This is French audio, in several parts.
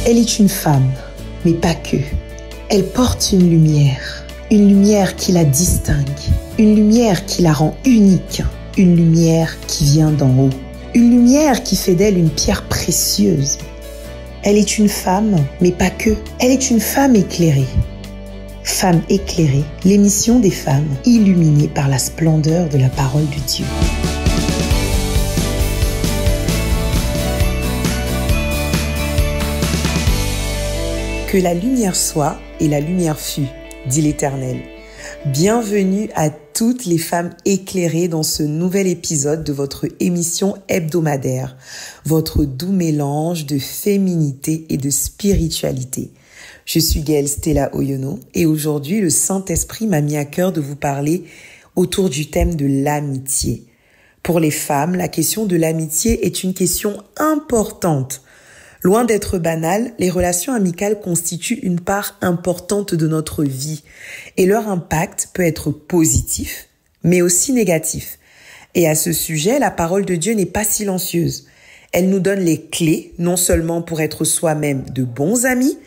Elle est une femme, mais pas que. Elle porte une lumière qui la distingue, une lumière qui la rend unique, une lumière qui vient d'en haut, une lumière qui fait d'elle une pierre précieuse. Elle est une femme, mais pas que. Elle est une femme éclairée. Femme éclairée, l'émission des femmes illuminées par la splendeur de la parole de Dieu. Que la lumière soit et la lumière fut, dit l'Éternel. Bienvenue à toutes les femmes éclairées dans ce nouvel épisode de votre émission hebdomadaire, votre doux mélange de féminité et de spiritualité. Je suis Gaëlle Stella Oyono et aujourd'hui le Saint-Esprit m'a mis à cœur de vous parler autour du thème de l'amitié. Pour les femmes, la question de l'amitié est une question importante. Loin d'être banales, les relations amicales constituent une part importante de notre vie et leur impact peut être positif, mais aussi négatif. Et à ce sujet, la parole de Dieu n'est pas silencieuse. Elle nous donne les clés, non seulement pour être soi-même de bons amis,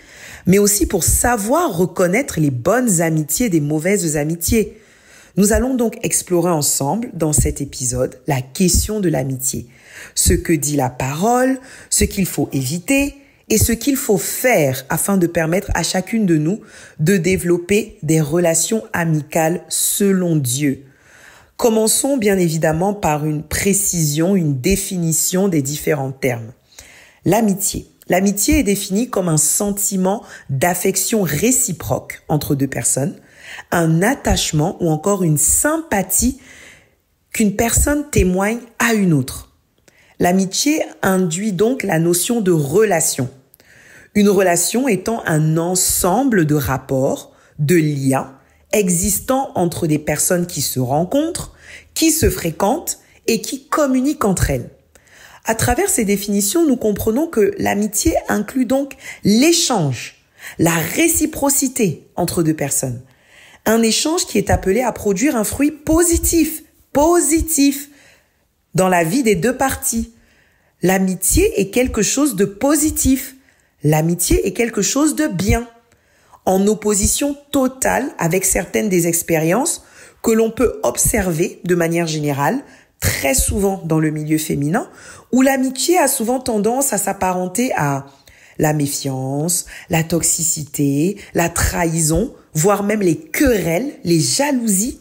mais aussi pour savoir reconnaître les bonnes amitiés des mauvaises amitiés. Nous allons donc explorer ensemble, dans cet épisode, la question de l'amitié. Ce que dit la parole, ce qu'il faut éviter et ce qu'il faut faire afin de permettre à chacune de nous de développer des relations amicales selon Dieu. Commençons bien évidemment par une précision, une définition des différents termes. L'amitié. L'amitié est définie comme un sentiment d'affection réciproque entre deux personnes, un attachement ou encore une sympathie qu'une personne témoigne à une autre. L'amitié induit donc la notion de relation. Une relation étant un ensemble de rapports, de liens existant entre des personnes qui se rencontrent, qui se fréquentent et qui communiquent entre elles. À travers ces définitions, nous comprenons que l'amitié inclut donc l'échange, la réciprocité entre deux personnes. Un échange qui est appelé à produire un fruit positif dans la vie des deux parties. L'amitié est quelque chose de positif. L'amitié est quelque chose de bien. En opposition totale avec certaines des expériences que l'on peut observer de manière générale, très souvent dans le milieu féminin, où l'amitié a souvent tendance à s'apparenter à la méfiance, la toxicité, la trahison, voire même les querelles, les jalousies.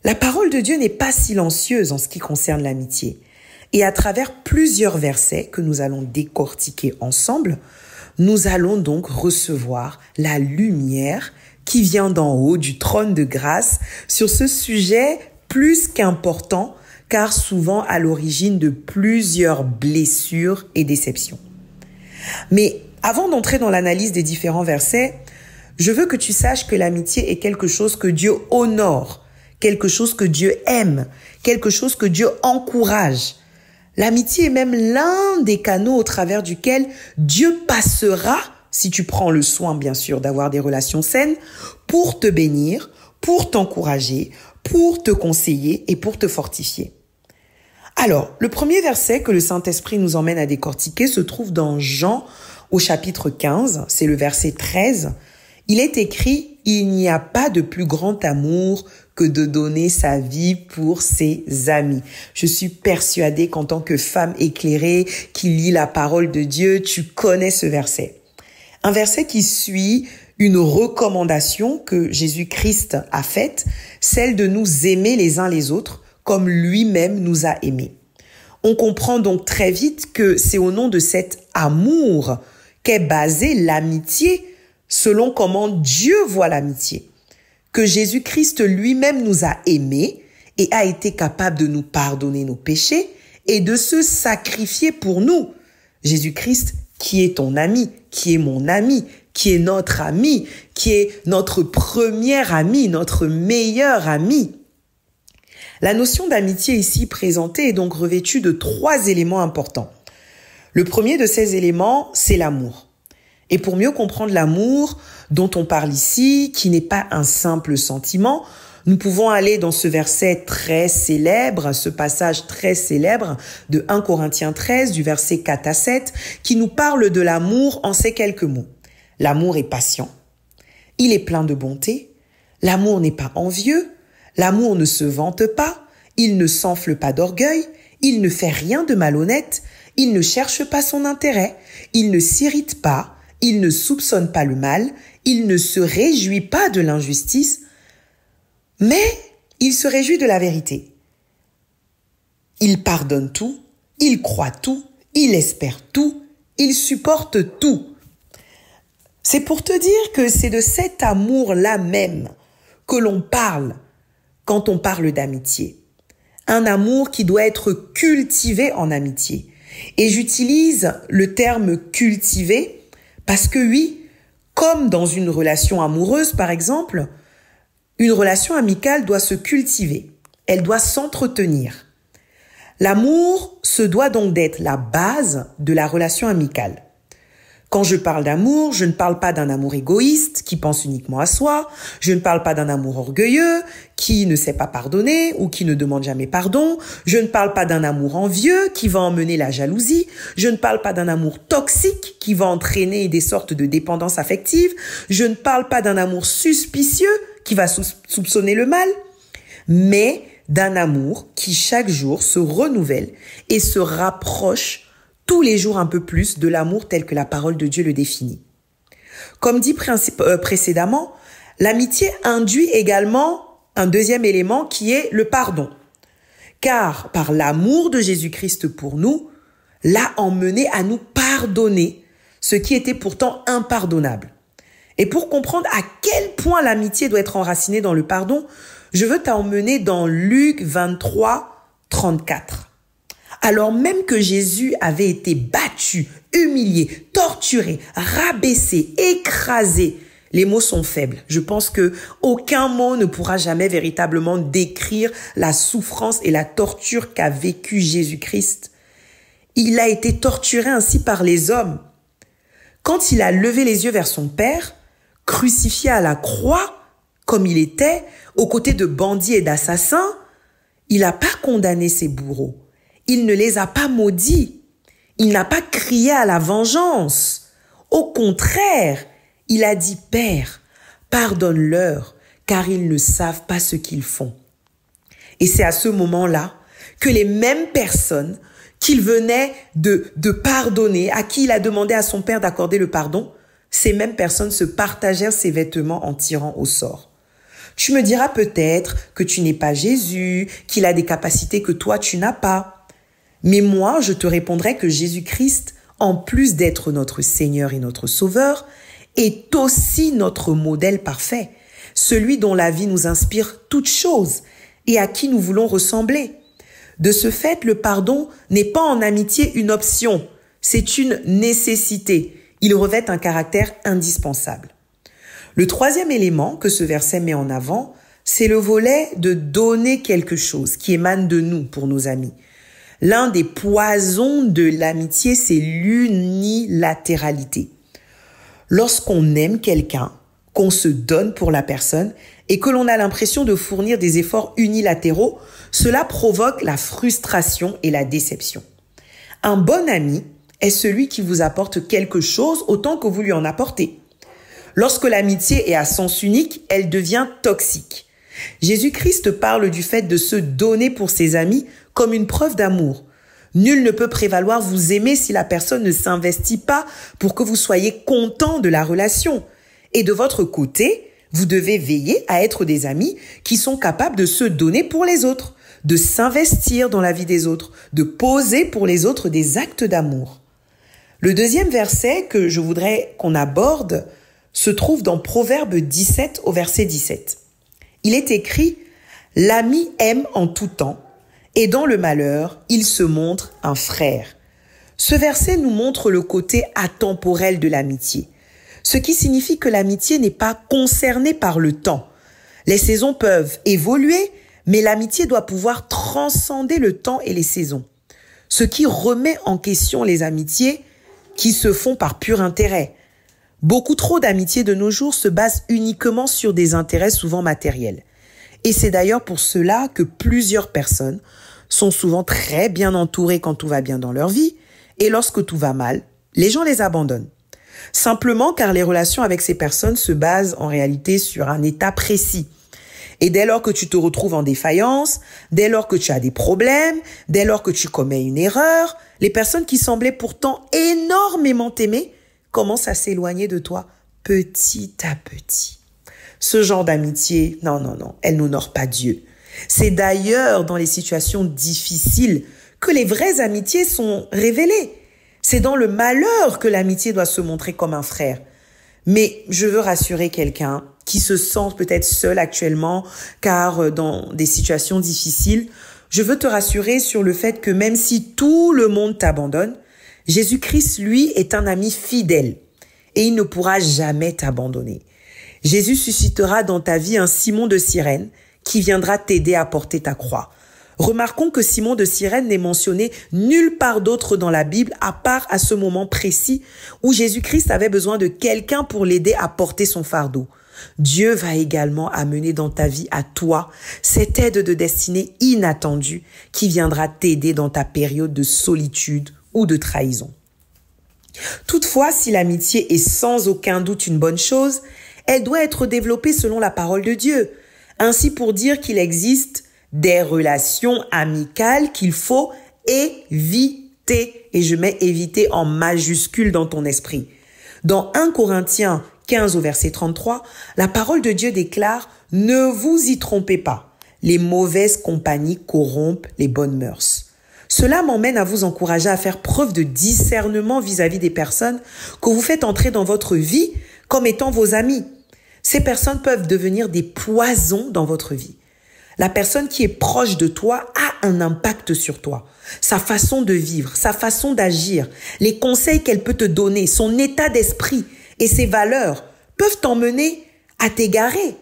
La parole de Dieu n'est pas silencieuse en ce qui concerne l'amitié. Et à travers plusieurs versets que nous allons décortiquer ensemble, nous allons donc recevoir la lumière qui vient d'en haut du trône de grâce sur ce sujet plus qu'important, car souvent à l'origine de plusieurs blessures et déceptions. Mais avant d'entrer dans l'analyse des différents versets, je veux que tu saches que l'amitié est quelque chose que Dieu honore, quelque chose que Dieu aime, quelque chose que Dieu encourage. L'amitié est même l'un des canaux au travers duquel Dieu passera, si tu prends le soin bien sûr d'avoir des relations saines, pour te bénir, pour t'encourager, pour te conseiller et pour te fortifier. Alors, le premier verset que le Saint-Esprit nous emmène à décortiquer se trouve dans Jean au chapitre 15, c'est le verset 13. Il est écrit « Il n'y a pas de plus grand amour que de donner sa vie pour ses amis. » Je suis persuadée qu'en tant que femme éclairée qui lit la parole de Dieu, tu connais ce verset. Un verset qui suit une recommandation que Jésus-Christ a faite, celle de nous aimer les uns les autres comme lui-même nous a aimés. On comprend donc très vite que c'est au nom de cet amour qu'est basée l'amitié, selon comment Dieu voit l'amitié, que Jésus-Christ lui-même nous a aimés et a été capable de nous pardonner nos péchés et de se sacrifier pour nous. Jésus-Christ qui est ton ami, qui est mon ami, qui est notre ami, qui est notre premier ami, notre meilleur ami. La notion d'amitié ici présentée est donc revêtue de 3 éléments importants. Le premier de ces éléments, c'est l'amour. Et pour mieux comprendre l'amour dont on parle ici, qui n'est pas un simple sentiment, Nous pouvons aller dans ce verset très célèbre, ce passage très célèbre de 1 Corinthiens 13, du verset 4 à 7, qui nous parle de l'amour en ces quelques mots. L'amour est patient, il est plein de bonté, l'amour n'est pas envieux, l'amour ne se vante pas, il ne s'enfle pas d'orgueil, il ne fait rien de malhonnête, il ne cherche pas son intérêt, il ne s'irrite pas, il ne soupçonne pas le mal, il ne se réjouit pas de l'injustice, mais il se réjouit de la vérité. Il pardonne tout, il croit tout, il espère tout, il supporte tout. C'est pour te dire que c'est de cet amour-là même que l'on parle quand on parle d'amitié. Un amour qui doit être cultivé en amitié. Et j'utilise le terme cultiver parce que oui, comme dans une relation amoureuse par exemple, une relation amicale doit se cultiver, elle doit s'entretenir. L'amour se doit donc d'être la base de la relation amicale. Quand je parle d'amour, je ne parle pas d'un amour égoïste qui pense uniquement à soi, je ne parle pas d'un amour orgueilleux qui ne sait pas pardonner ou qui ne demande jamais pardon, je ne parle pas d'un amour envieux qui va emmener la jalousie, je ne parle pas d'un amour toxique qui va entraîner des sortes de dépendance affective, je ne parle pas d'un amour suspicieux qui va soupçonner le mal, mais d'un amour qui chaque jour se renouvelle et se rapproche tous les jours un peu plus de l'amour tel que la parole de Dieu le définit. Comme dit précédemment, l'amitié induit également un deuxième élément qui est le pardon. Car par l'amour de Jésus-Christ pour nous, l'a emmené à nous pardonner ce qui était pourtant impardonnable. Et pour comprendre à quel point l'amitié doit être enracinée dans le pardon, je veux t'emmener dans Luc 23, 34. Alors même que Jésus avait été battu, humilié, torturé, rabaissé, écrasé, les mots sont faibles. Je pense que aucun mot ne pourra jamais véritablement décrire la souffrance et la torture qu'a vécu Jésus-Christ. Il a été torturé ainsi par les hommes. Quand il a levé les yeux vers son Père, crucifié à la croix, comme il était, aux côtés de bandits et d'assassins, il n'a pas condamné ses bourreaux. Il ne les a pas maudits. Il n'a pas crié à la vengeance. Au contraire, il a dit « Père, pardonne-leur, car ils ne savent pas ce qu'ils font. » Et c'est à ce moment-là que les mêmes personnes qu'il venait de pardonner, à qui il a demandé à son Père d'accorder le pardon, ces mêmes personnes se partagèrent ses vêtements en tirant au sort. Tu me diras peut-être que tu n'es pas Jésus, qu'il a des capacités que toi tu n'as pas. Mais moi, je te répondrai que Jésus-Christ, en plus d'être notre Seigneur et notre Sauveur, est aussi notre modèle parfait, celui dont la vie nous inspire toutes choses et à qui nous voulons ressembler. De ce fait, le pardon n'est pas en amitié une option, c'est une nécessité. Il revêt un caractère indispensable. Le troisième élément que ce verset met en avant, c'est le volet de donner quelque chose qui émane de nous pour nos amis. L'un des poisons de l'amitié, c'est l'unilatéralité. Lorsqu'on aime quelqu'un, qu'on se donne pour la personne et que l'on a l'impression de fournir des efforts unilatéraux, cela provoque la frustration et la déception. Un bon ami est celui qui vous apporte quelque chose autant que vous lui en apportez. Lorsque l'amitié est à sens unique, elle devient toxique. Jésus-Christ parle du fait de se donner pour ses amis comme une preuve d'amour. Nul ne peut prévaloir vous aimer si la personne ne s'investit pas pour que vous soyez content de la relation. Et de votre côté, vous devez veiller à être des amis qui sont capables de se donner pour les autres, de s'investir dans la vie des autres, de poser pour les autres des actes d'amour. Le deuxième verset que je voudrais qu'on aborde se trouve dans Proverbe 17 au verset 17. Il est écrit « L'ami aime en tout temps, et dans le malheur, il se montre un frère. » Ce verset nous montre le côté atemporel de l'amitié, ce qui signifie que l'amitié n'est pas concernée par le temps. Les saisons peuvent évoluer, mais l'amitié doit pouvoir transcender le temps et les saisons, ce qui remet en question les amitiés qui se font par pur intérêt. Beaucoup trop d'amitiés de nos jours se basent uniquement sur des intérêts souvent matériels. Et c'est d'ailleurs pour cela que plusieurs personnes sont souvent très bien entourées quand tout va bien dans leur vie, et lorsque tout va mal, les gens les abandonnent. Simplement car les relations avec ces personnes se basent en réalité sur un état précis. Et dès lors que tu te retrouves en défaillance, dès lors que tu as des problèmes, dès lors que tu commets une erreur, les personnes qui semblaient pourtant énormément t'aimer commencent à s'éloigner de toi petit à petit. Ce genre d'amitié, non, elle n'honore pas Dieu. C'est d'ailleurs dans les situations difficiles que les vraies amitiés sont révélées. C'est dans le malheur que l'amitié doit se montrer comme un frère. Mais je veux rassurer quelqu'un qui se sent peut-être seul actuellement, car dans des situations difficiles, je veux te rassurer sur le fait que même si tout le monde t'abandonne, Jésus-Christ, lui, est un ami fidèle et il ne pourra jamais t'abandonner. Jésus suscitera dans ta vie un Simon de Cyrène qui viendra t'aider à porter ta croix. Remarquons que Simon de Cyrène n'est mentionné nulle part d'autre dans la Bible à part à ce moment précis où Jésus-Christ avait besoin de quelqu'un pour l'aider à porter son fardeau. Dieu va également amener dans ta vie à toi cette aide de destinée inattendue qui viendra t'aider dans ta période de solitude ou de trahison. Toutefois, si l'amitié est sans aucun doute une bonne chose, elle doit être développée selon la parole de Dieu. Ainsi pour dire qu'il existe des relations amicales qu'il faut éviter. Et je mets éviter en majuscule dans ton esprit. Dans 1 Corinthiens 15 au verset 33, la parole de Dieu déclare « Ne vous y trompez pas, les mauvaises compagnies corrompent les bonnes mœurs ». Cela m'emmène à vous encourager à faire preuve de discernement vis-à-vis des personnes que vous faites entrer dans votre vie comme étant vos amis. Ces personnes peuvent devenir des poisons dans votre vie. La personne qui est proche de toi a un impact sur toi. Sa façon de vivre, sa façon d'agir, les conseils qu'elle peut te donner, son état d'esprit et ses valeurs peuvent t'emmener à t'égarer.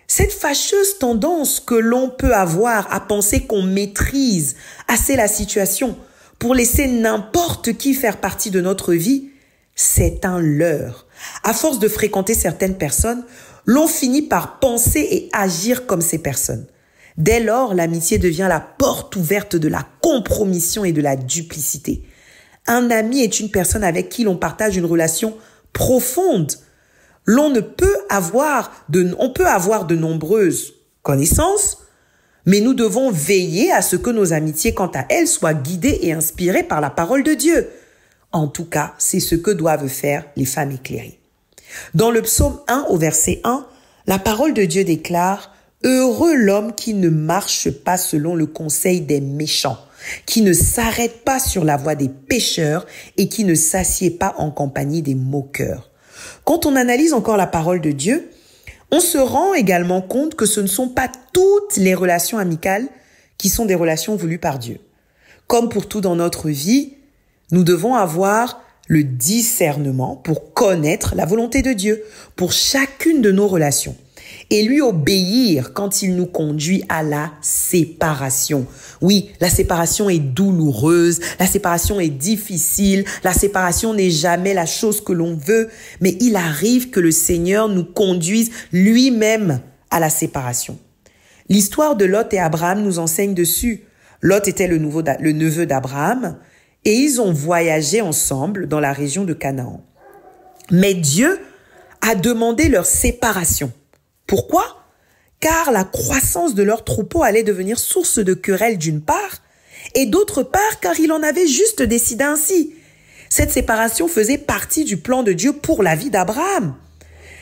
Cette fâcheuse tendance que l'on peut avoir à penser qu'on maîtrise assez la situation pour laisser n'importe qui faire partie de notre vie, c'est un leurre. À force de fréquenter certaines personnes, l'on finit par penser et agir comme ces personnes. Dès lors, l'amitié devient la porte ouverte de la compromission et de la duplicité. Un ami est une personne avec qui l'on partage une relation profonde. On peut avoir de nombreuses connaissances, mais nous devons veiller à ce que nos amitiés, quant à elles, soient guidées et inspirées par la parole de Dieu. En tout cas, c'est ce que doivent faire les femmes éclairées. Dans le psaume 1 au verset 1, la parole de Dieu déclare « Heureux l'homme qui ne marche pas selon le conseil des méchants, qui ne s'arrête pas sur la voie des pécheurs et qui ne s'assied pas en compagnie des moqueurs. » Quand on analyse encore la parole de Dieu, on se rend également compte que ce ne sont pas toutes les relations amicales qui sont des relations voulues par Dieu. Comme pour tout dans notre vie, nous devons avoir le discernement pour connaître la volonté de Dieu pour chacune de nos relations et lui obéir quand il nous conduit à la séparation. Oui, la séparation est douloureuse, la séparation est difficile, la séparation n'est jamais la chose que l'on veut, mais il arrive que le Seigneur nous conduise lui-même à la séparation. L'histoire de Lot et Abraham nous enseigne dessus. Lot était le neveu d'Abraham et ils ont voyagé ensemble dans la région de Canaan. Mais Dieu a demandé leur séparation. Pourquoi? Car la croissance de leur troupeau allait devenir source de querelles d'une part, et d'autre part car il en avait juste décidé ainsi. Cette séparation faisait partie du plan de Dieu pour la vie d'Abraham.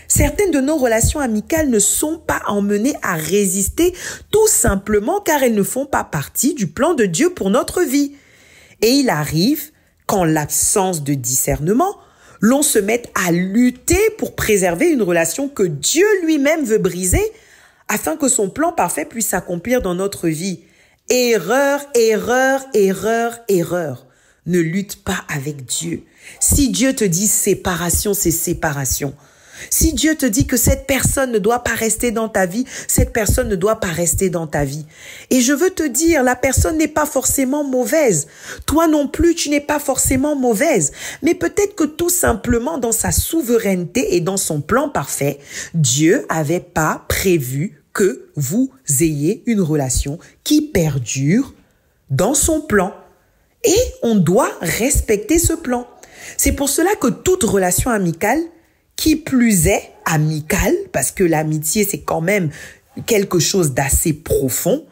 Certaines de nos relations amicales ne sont pas emmenées à résister tout simplement car elles ne font pas partie du plan de Dieu pour notre vie. Et il arrive qu'en l'absence de discernement, l'on se mette à lutter pour préserver une relation que Dieu lui-même veut briser afin que son plan parfait puisse s'accomplir dans notre vie. Erreur, erreur, erreur, erreur. Ne lutte pas avec Dieu. Si Dieu te dit séparation, c'est séparation. Si Dieu te dit que cette personne ne doit pas rester dans ta vie, cette personne ne doit pas rester dans ta vie. Et je veux te dire, la personne n'est pas forcément mauvaise. Toi non plus, tu n'es pas forcément mauvaise. Mais peut-être que tout simplement, dans sa souveraineté et dans son plan parfait, Dieu avait pas prévu que vous ayez une relation qui perdure dans son plan. Et on doit respecter ce plan. C'est pour cela que toute relation amicale, qui plus est amicale, parce que l'amitié c'est quand même quelque chose d'assez profond,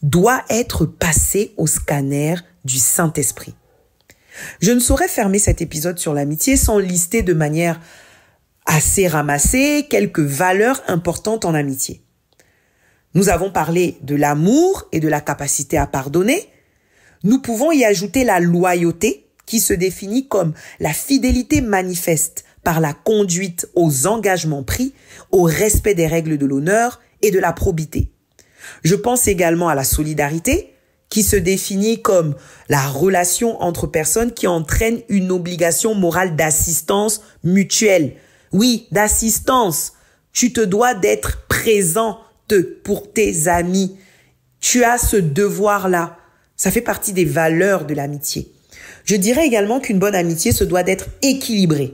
doit être passée au scanner du Saint-Esprit. Je ne saurais fermer cet épisode sur l'amitié sans lister de manière assez ramassée quelques valeurs importantes en amitié. Nous avons parlé de l'amour et de la capacité à pardonner. Nous pouvons y ajouter la loyauté, qui se définit comme la fidélité manifeste par la conduite aux engagements pris, au respect des règles de l'honneur et de la probité. Je pense également à la solidarité, qui se définit comme la relation entre personnes qui entraîne une obligation morale d'assistance mutuelle. Oui, d'assistance. Tu te dois d'être présente pour tes amis. Tu as ce devoir-là. Ça fait partie des valeurs de l'amitié. Je dirais également qu'une bonne amitié se doit d'être équilibrée.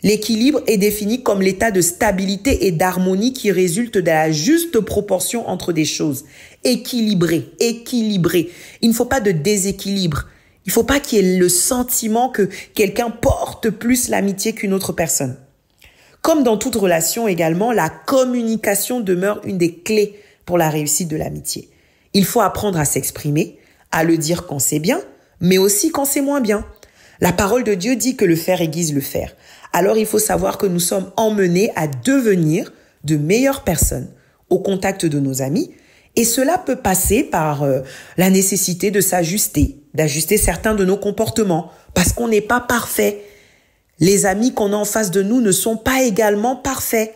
L'équilibre est défini comme l'état de stabilité et d'harmonie qui résulte de la juste proportion entre des choses. Équilibré. Il ne faut pas de déséquilibre. Il ne faut pas qu'il y ait le sentiment que quelqu'un porte plus l'amitié qu'une autre personne. Comme dans toute relation également, la communication demeure une des clés pour la réussite de l'amitié. Il faut apprendre à s'exprimer, à le dire quand c'est bien, mais aussi quand c'est moins bien. La parole de Dieu dit que le faire aiguise le faire. Alors il faut savoir que nous sommes emmenés à devenir de meilleures personnes au contact de nos amis, et cela peut passer par la nécessité de s'ajuster, d'ajuster certains de nos comportements, parce qu'on n'est pas parfait. Les amis qu'on a en face de nous ne sont pas également parfaits.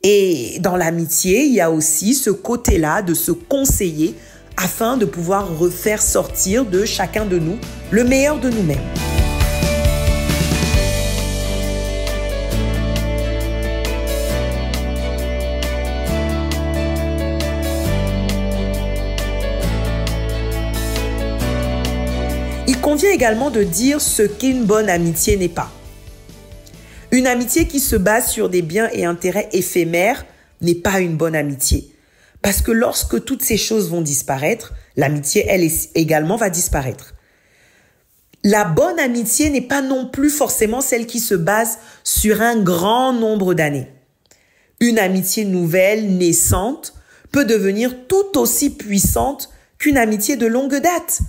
Et dans l'amitié, il y a aussi ce côté-là de se conseiller afin de pouvoir refaire sortir de chacun de nous le meilleur de nous-mêmes. Il convient également de dire ce qu'une bonne amitié n'est pas. Une amitié qui se base sur des biens et intérêts éphémères n'est pas une bonne amitié. Parce que lorsque toutes ces choses vont disparaître, l'amitié, elle également va disparaître. La bonne amitié n'est pas non plus forcément celle qui se base sur un grand nombre d'années. Une amitié nouvelle, naissante, peut devenir tout aussi puissante qu'une amitié de longue date.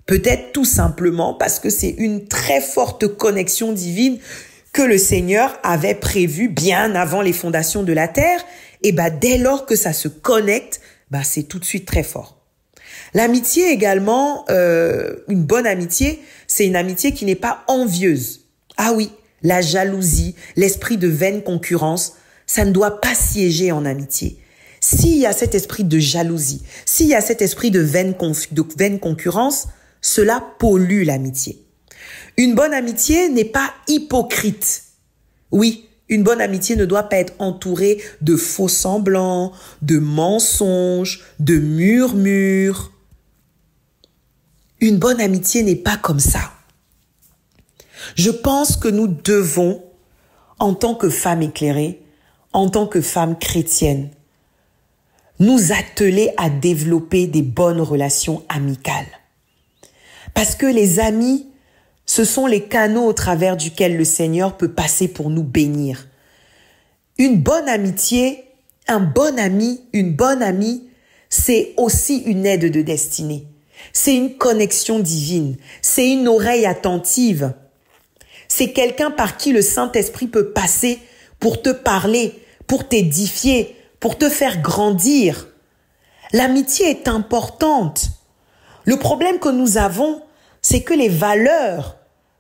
Peut-être tout simplement parce que c'est une très forte connexion divine que le Seigneur avait prévue bien avant les fondations de la terre. Et dès lors que ça se connecte, c'est tout de suite très fort. L'amitié également, une bonne amitié, c'est une amitié qui n'est pas envieuse. Ah oui, la jalousie, l'esprit de vaine concurrence, ça ne doit pas siéger en amitié. S'il y a cet esprit de jalousie, s'il y a cet esprit de vaine concurrence, cela pollue l'amitié. Une bonne amitié n'est pas hypocrite. Oui, une bonne amitié ne doit pas être entourée de faux semblants, de mensonges, de murmures. Une bonne amitié n'est pas comme ça. Je pense que nous devons, en tant que femmes éclairées, en tant que femmes chrétiennes, nous atteler à développer des bonnes relations amicales. Parce que les amis, ce sont les canaux au travers duquel le Seigneur peut passer pour nous bénir. Une bonne amitié, un bon ami, une bonne amie, c'est aussi une aide de destinée. C'est une connexion divine. C'est une oreille attentive. C'est quelqu'un par qui le Saint-Esprit peut passer pour te parler, pour t'édifier, pour te faire grandir. L'amitié est importante. Le problème que nous avons, c'est que les valeurs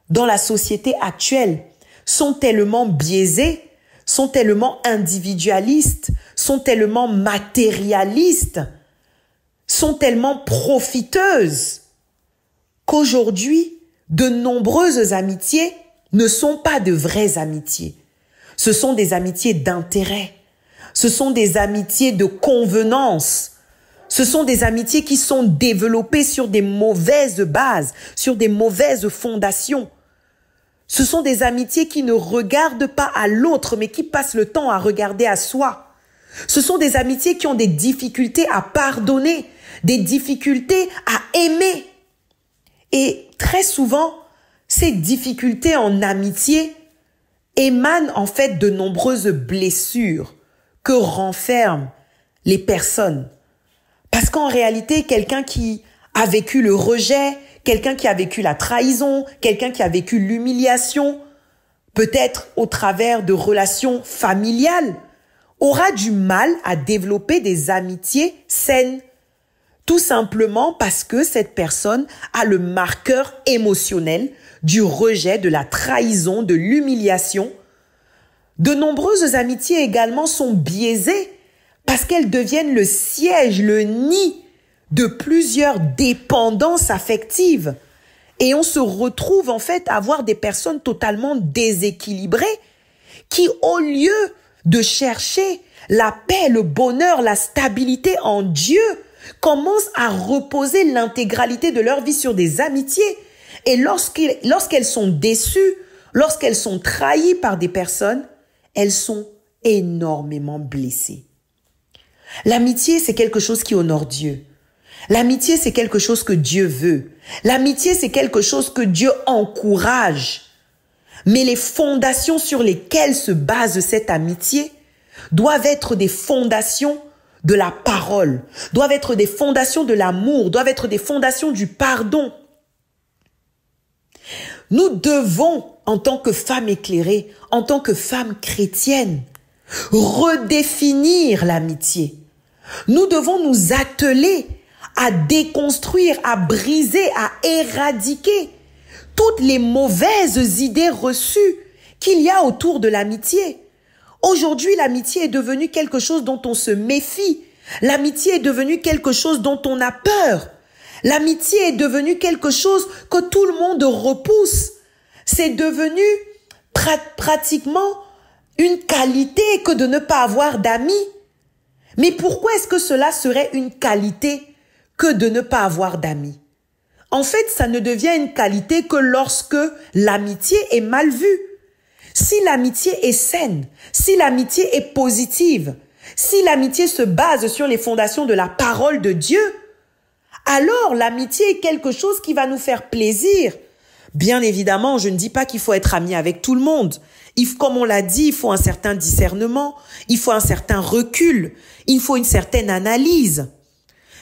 dans la société actuelle sont tellement biaisées, sont tellement individualistes, sont tellement matérialistes, sont tellement profiteuses qu'aujourd'hui, de nombreuses amitiés ne sont pas de vraies amitiés. Ce sont des amitiés d'intérêt. Ce sont des amitiés de convenance. Ce sont des amitiés qui sont développées sur des mauvaises bases, sur des mauvaises fondations. Ce sont des amitiés qui ne regardent pas à l'autre, mais qui passent le temps à regarder à soi. Ce sont des amitiés qui ont des difficultés à pardonner, des difficultés à aimer. Et très souvent, ces difficultés en amitié émanent en fait de nombreuses blessures que renferment les personnes. Parce qu'en réalité, quelqu'un qui a vécu le rejet, quelqu'un qui a vécu la trahison, quelqu'un qui a vécu l'humiliation, peut-être au travers de relations familiales, aura du mal à développer des amitiés saines. Tout simplement parce que cette personne a le marqueur émotionnel du rejet, de la trahison, de l'humiliation. De nombreuses amitiés également sont biaisées parce qu'elles deviennent le siège, le nid de plusieurs dépendances affectives. Et on se retrouve en fait à avoir des personnes totalement déséquilibrées qui, au lieu de chercher la paix, le bonheur, la stabilité en Dieu, commencent à reposer l'intégralité de leur vie sur des amitiés. Et lorsqu'elles sont déçues, lorsqu'elles sont trahies par des personnes, elles sont énormément blessées. L'amitié, c'est quelque chose qui honore Dieu. L'amitié, c'est quelque chose que Dieu veut. L'amitié, c'est quelque chose que Dieu encourage. Mais les fondations sur lesquelles se base cette amitié doivent être des fondations de la parole, doivent être des fondations de l'amour, doivent être des fondations du pardon. Nous devons, en tant que femmes éclairées, en tant que femmes chrétiennes, redéfinir l'amitié. Nous devons nous atteler à déconstruire, à briser, à éradiquer toutes les mauvaises idées reçues qu'il y a autour de l'amitié. Aujourd'hui, l'amitié est devenue quelque chose dont on se méfie. L'amitié est devenue quelque chose dont on a peur. L'amitié est devenue quelque chose que tout le monde repousse. C'est devenu pratiquement une qualité que de ne pas avoir d'amis. Mais pourquoi est-ce que cela serait une qualité que de ne pas avoir d'amis? En fait, ça ne devient une qualité que lorsque l'amitié est mal vue. Si l'amitié est saine, si l'amitié est positive, si l'amitié se base sur les fondations de la parole de Dieu, alors l'amitié est quelque chose qui va nous faire plaisir. Bien évidemment, je ne dis pas qu'il faut être ami avec tout le monde. Comme on l'a dit, il faut un certain discernement, il faut un certain recul, il faut une certaine analyse.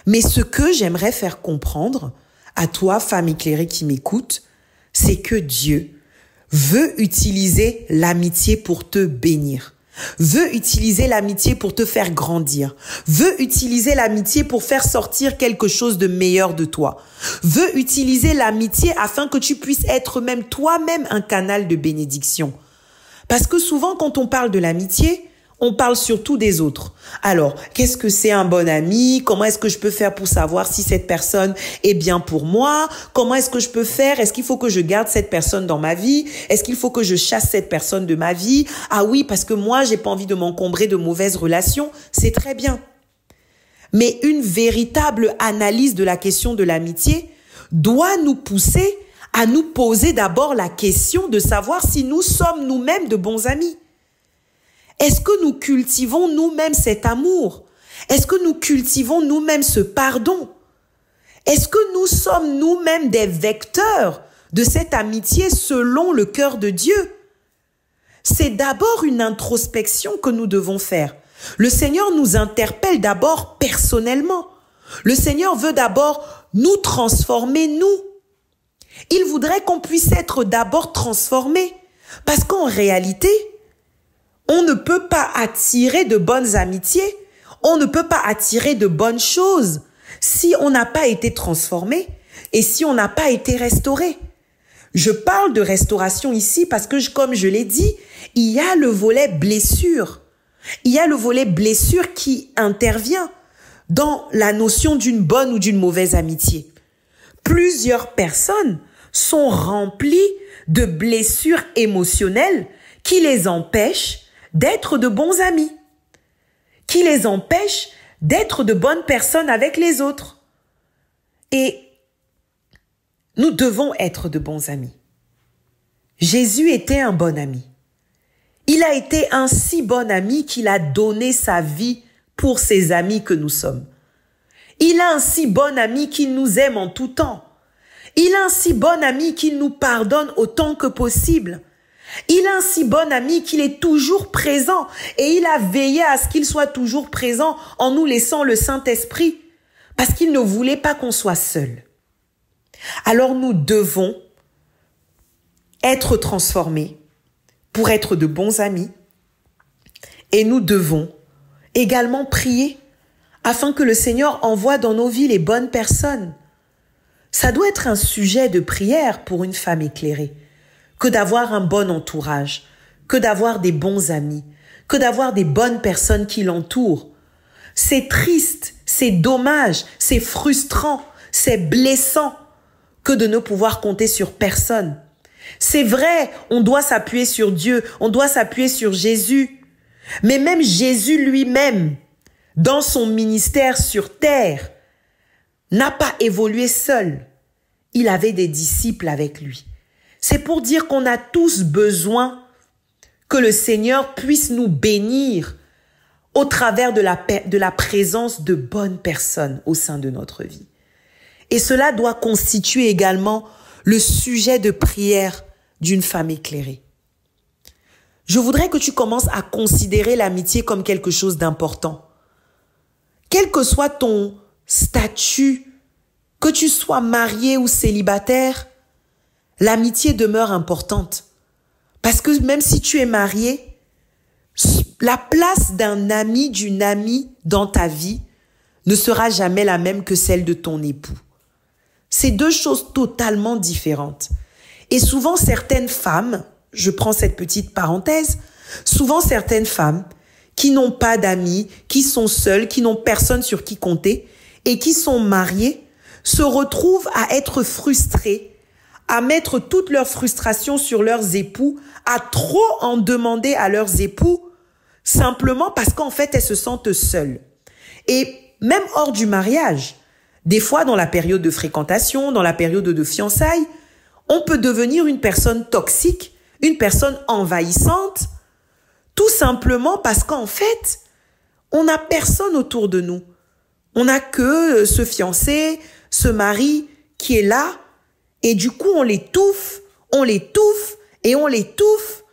Mais ce que j'aimerais faire comprendre à toi, femme éclairée qui m'écoute, c'est que Dieu veut utiliser l'amitié pour te bénir, veut utiliser l'amitié pour te faire grandir, veut utiliser l'amitié pour faire sortir quelque chose de meilleur de toi, veut utiliser l'amitié afin que tu puisses être même toi-même un canal de bénédiction. Parce que souvent, quand on parle de l'amitié, on parle surtout des autres. Alors, qu'est-ce que c'est un bon ami? Comment est-ce que je peux faire pour savoir si cette personne est bien pour moi? Comment est-ce que je peux faire? Est-ce qu'il faut que je garde cette personne dans ma vie? Est-ce qu'il faut que je chasse cette personne de ma vie? Ah oui, parce que moi, j'ai pas envie de m'encombrer de mauvaises relations. C'est très bien. Mais une véritable analyse de la question de l'amitié doit nous pousser à nous poser d'abord la question de savoir si nous sommes nous-mêmes de bons amis. Est-ce que nous cultivons nous-mêmes cet amour? Est-ce que nous cultivons nous-mêmes ce pardon? Est-ce que nous sommes nous-mêmes des vecteurs de cette amitié selon le cœur de Dieu? C'est d'abord une introspection que nous devons faire. Le Seigneur nous interpelle d'abord personnellement. Le Seigneur veut d'abord nous transformer, nous. Il voudrait qu'on puisse être d'abord transformés. Parce qu'en réalité, on ne peut pas attirer de bonnes amitiés, on ne peut pas attirer de bonnes choses si on n'a pas été transformé et si on n'a pas été restauré. Je parle de restauration ici parce que, comme je l'ai dit, il y a le volet blessure. Il y a le volet blessure qui intervient dans la notion d'une bonne ou d'une mauvaise amitié. Plusieurs personnes sont remplies de blessures émotionnelles qui les empêchent d'être de bons amis, qui les empêchent d'être de bonnes personnes avec les autres. Et nous devons être de bons amis. Jésus était un bon ami. Il a été un si bon ami qu'il a donné sa vie pour ses amis que nous sommes. Il a un si bon ami qu'il nous aime en tout temps. Il a un si bon ami qu'il nous pardonne autant que possible. Il a un si bon ami qu'il est toujours présent et il a veillé à ce qu'il soit toujours présent en nous laissant le Saint-Esprit parce qu'il ne voulait pas qu'on soit seul. Alors nous devons être transformés pour être de bons amis et nous devons également prier afin que le Seigneur envoie dans nos vies les bonnes personnes. Ça doit être un sujet de prière pour une femme éclairée, que d'avoir un bon entourage, que d'avoir des bons amis, que d'avoir des bonnes personnes qui l'entourent. C'est triste, c'est dommage, c'est frustrant, c'est blessant que de ne pouvoir compter sur personne. C'est vrai, on doit s'appuyer sur Dieu, on doit s'appuyer sur Jésus. Mais même Jésus lui-même, dans son ministère sur terre, n'a pas évolué seul. Il avait des disciples avec lui. C'est pour dire qu'on a tous besoin que le Seigneur puisse nous bénir au travers de la présence de bonnes personnes au sein de notre vie. Et cela doit constituer également le sujet de prière d'une femme éclairée. Je voudrais que tu commences à considérer l'amitié comme quelque chose d'important. Quel que soit ton statut, que tu sois marié ou célibataire, l'amitié demeure importante. Parce que même si tu es marié, la place d'un ami, d'une amie dans ta vie ne sera jamais la même que celle de ton époux. C'est deux choses totalement différentes. Et souvent certaines femmes, je prends cette petite parenthèse, souvent certaines femmes qui n'ont pas d'amis, qui sont seules, qui n'ont personne sur qui compter et qui sont mariées, se retrouvent à être frustrées, à mettre toute leur frustration sur leurs époux, à trop en demander à leurs époux, simplement parce qu'en fait, elles se sentent seules. Et même hors du mariage, des fois dans la période de fréquentation, dans la période de fiançailles, on peut devenir une personne toxique, une personne envahissante, tout simplement parce qu'en fait, on n'a personne autour de nous. On n'a que ce fiancé, ce mari qui est là, et du coup, on l'étouffe, et on l'étouffe,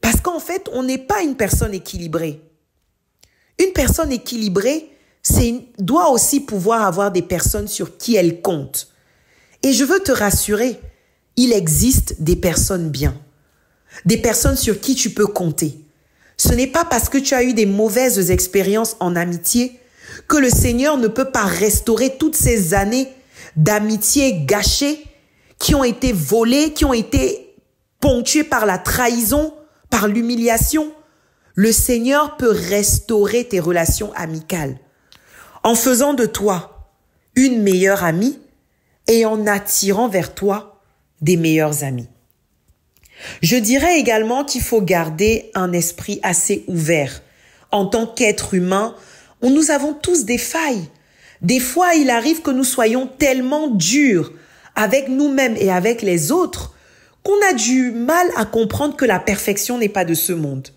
parce qu'en fait, on n'est pas une personne équilibrée. Une personne équilibrée, doit aussi pouvoir avoir des personnes sur qui elle compte. Et je veux te rassurer, il existe des personnes bien, des personnes sur qui tu peux compter. Ce n'est pas parce que tu as eu des mauvaises expériences en amitié que le Seigneur ne peut pas restaurer toutes ces années d'amitié gâchées qui ont été volées, qui ont été ponctuées par la trahison, par l'humiliation. Le Seigneur peut restaurer tes relations amicales en faisant de toi une meilleure amie et en attirant vers toi des meilleurs amis. Je dirais également qu'il faut garder un esprit assez ouvert. En tant qu'être humain, nous avons tous des failles. Des fois, il arrive que nous soyons tellement durs avec nous-mêmes et avec les autres qu'on a du mal à comprendre que la perfection n'est pas de ce monde.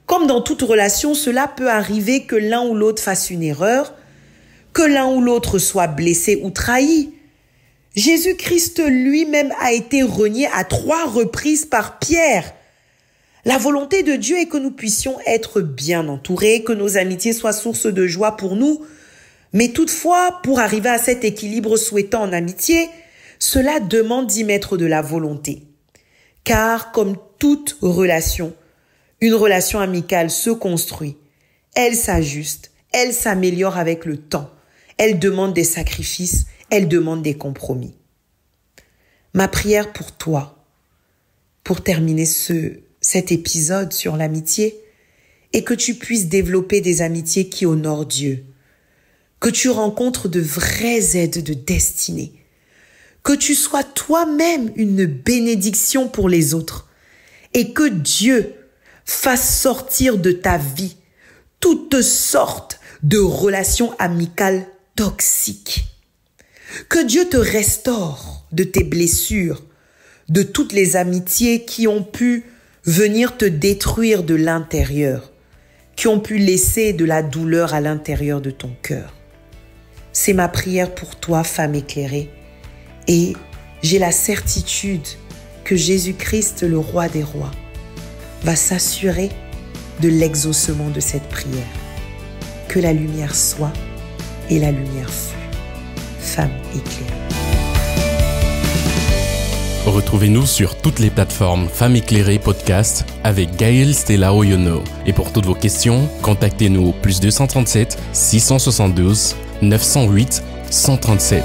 Comme dans toute relation, cela peut arriver que l'un ou l'autre fasse une erreur, que l'un ou l'autre soit blessé ou trahi. Jésus-Christ lui-même a été renié à 3 reprises par Pierre. La volonté de Dieu est que nous puissions être bien entourés, que nos amitiés soient source de joie pour nous. Mais toutefois, pour arriver à cet équilibre souhaitant en amitié, cela demande d'y mettre de la volonté. Car comme toute relation, une relation amicale se construit, elle s'ajuste, elle s'améliore avec le temps, elle demande des sacrifices, elle demande des compromis. Ma prière pour toi, pour terminer cet épisode sur l'amitié, est que tu puisses développer des amitiés qui honorent Dieu, que tu rencontres de vraies aides de destinée, que tu sois toi-même une bénédiction pour les autres et que Dieu fasse sortir de ta vie toutes sortes de relations amicales toxiques. Que Dieu te restaure de tes blessures, de toutes les amitiés qui ont pu venir te détruire de l'intérieur, qui ont pu laisser de la douleur à l'intérieur de ton cœur. C'est ma prière pour toi, femme éclairée, et j'ai la certitude que Jésus-Christ, le roi des rois, va s'assurer de l'exaucement de cette prière. Que la lumière soit et la lumière fut. Femme éclairée. Retrouvez-nous sur toutes les plateformes Femmes éclairées podcast avec Gaëlle Stella Oyono. Et pour toutes vos questions, contactez-nous au +237 672 908 137.